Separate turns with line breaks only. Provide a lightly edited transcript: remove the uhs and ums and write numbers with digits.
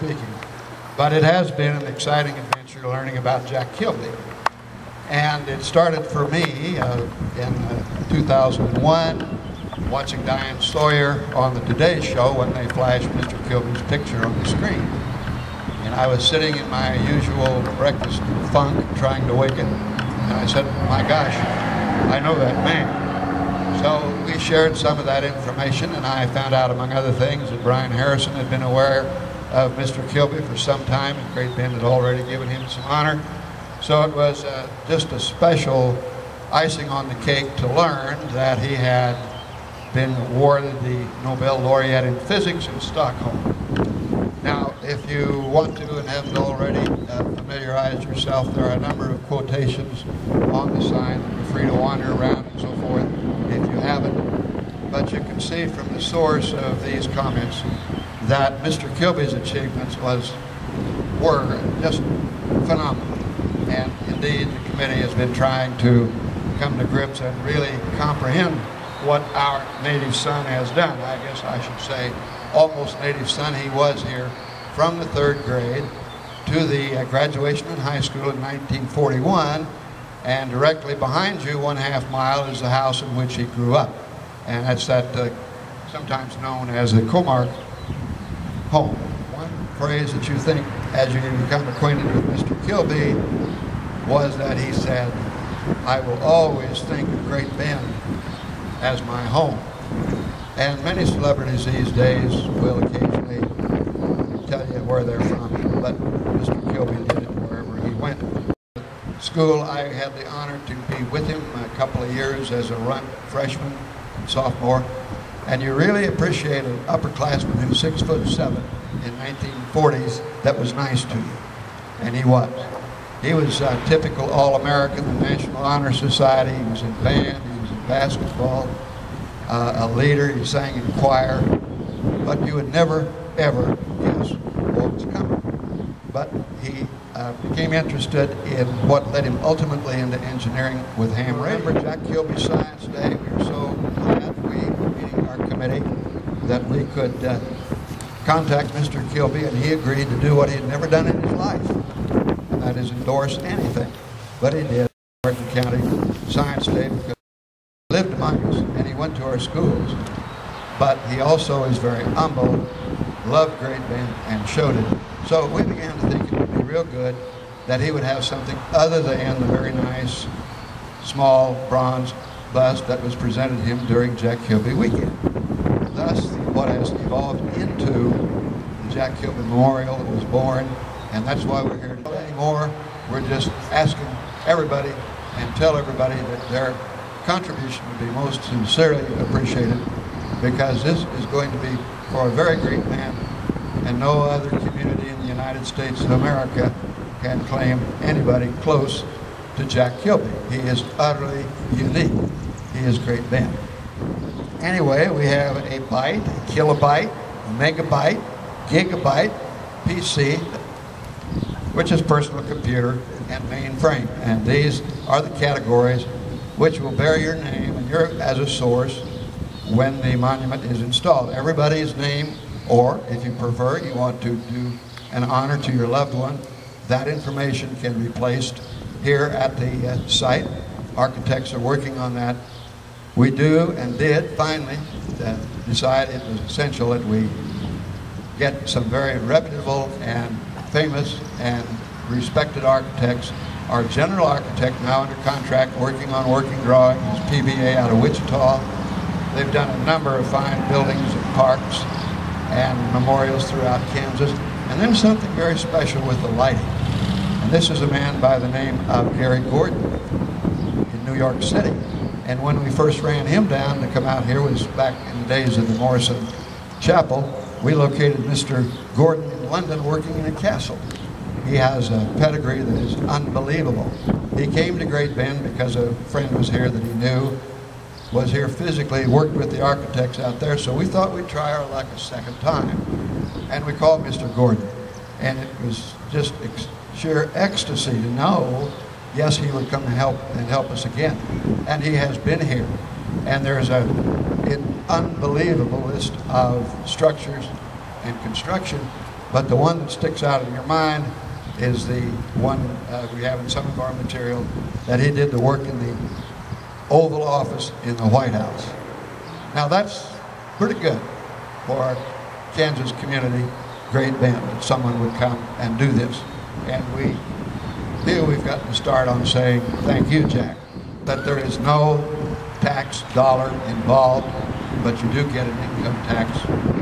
speaking. But it has been an exciting adventure learning about Jack Kilby. And it started for me in 2001, watching Diane Sawyer on the Today Show when they flashed Mr. Kilby's picture on the screen. And I was sitting in my usual breakfast funk trying to wake it, and I said, my gosh, I know that man. So we shared some of that information, and I found out, among other things, that Brian Harrison had been aware of Mr. Kilby for some time, and Great Bend had already given him some honor. So it was just a special icing on the cake to learn that he had been awarded the Nobel laureate in physics in Stockholm. Now, if you want to and haven't already familiarized yourself, there are a number of quotations on the sign. You're free to wander around and so forth if you haven't. But you can see from the source of these comments that Mr. Kilby's achievements were just phenomenal. And indeed, the committee has been trying to come to grips and really comprehend what our native son has done. I guess I should say almost native son. He was here from the 3rd grade to the graduation in high school in 1941, and directly behind you, 1/2 mile, is the house in which he grew up. And that's that sometimes known as the Comark home. One phrase that you think as you become acquainted with Mr. Kilby was that he said, I will always think of Great Bend as my home. And many celebrities these days will occasionally tell you where they're from, but Mr. Kilby did it wherever he went. School, I had the honor to be with him a couple of years as a freshman, sophomore, and you really appreciate an upperclassman who's 6'7" in 1940s that was nice to you, and he was. He was typical All-American, the National Honor Society. He was in band, he was in basketball, a leader, he sang in choir, but you would never, ever guess what was coming. But he became interested in what led him ultimately into engineering with ham radio. Remember Jack Kilby Science Day? We were so glad, meeting our committee, that we could contact Mr. Kilby, and he agreed to do what he had never done in his life, and that is endorse anything. But he did, Oregon County Science Day, because he lived among us, and he went to our schools. But he also is very humble, loved Great Bend, and showed it. So we began to think it would be real good that he would have something other than the very nice, small bronze bust that was presented to him during Jack Kilby weekend. Thus, what has evolved into the Jack Kilby Memorial that was born, and that's why we're here today. Anymore, we're just asking everybody and tell everybody that their contribution would be most sincerely appreciated, because this is going to be for a very great man, and no other community in the United States of America can claim anybody close to Jack Kilby. He is utterly unique. He is Great Bend. Anyway, we have a byte, a kilobyte, megabyte, gigabyte, PC, which is personal computer, and mainframe. And these are the categories which will bear your name and your as a source when the monument is installed. Everybody's name, or if you prefer, you want to do an honor to your loved one, that information can be placed here at the site. Architects are working on that. We do and did finally decide it was essential that we get some very reputable and famous and respected architects. Our general architect now under contract working on working drawings is PBA out of Wichita. They've done a number of fine buildings and parks and memorials throughout Kansas. And then something very special with the lighting. And this is a man by the name of Gary Gordon in New York City. And when we first ran him down to come out here, was back in the days of the Morrison Chapel, we located Mr. Gordon in London working in a castle. He has a pedigree that is unbelievable. He came to Great Bend because a friend was here that he knew, was here physically, worked with the architects out there, so we thought we'd try our luck a second time. And we called Mr. Gordon. And it was just sheer ecstasy to know, yes, he would come and help us again. And he has been here. And there's an unbelievable list of structures and construction But the one that sticks out in your mind is the one we have in some of our material, that he did the work in the Oval Office in the White House. Now that's pretty good for our Kansas community, great band, that someone would come and do this. And we feel we've gotten to start on saying, thank you, Jack, that there is no tax dollar involved, but you do get an income tax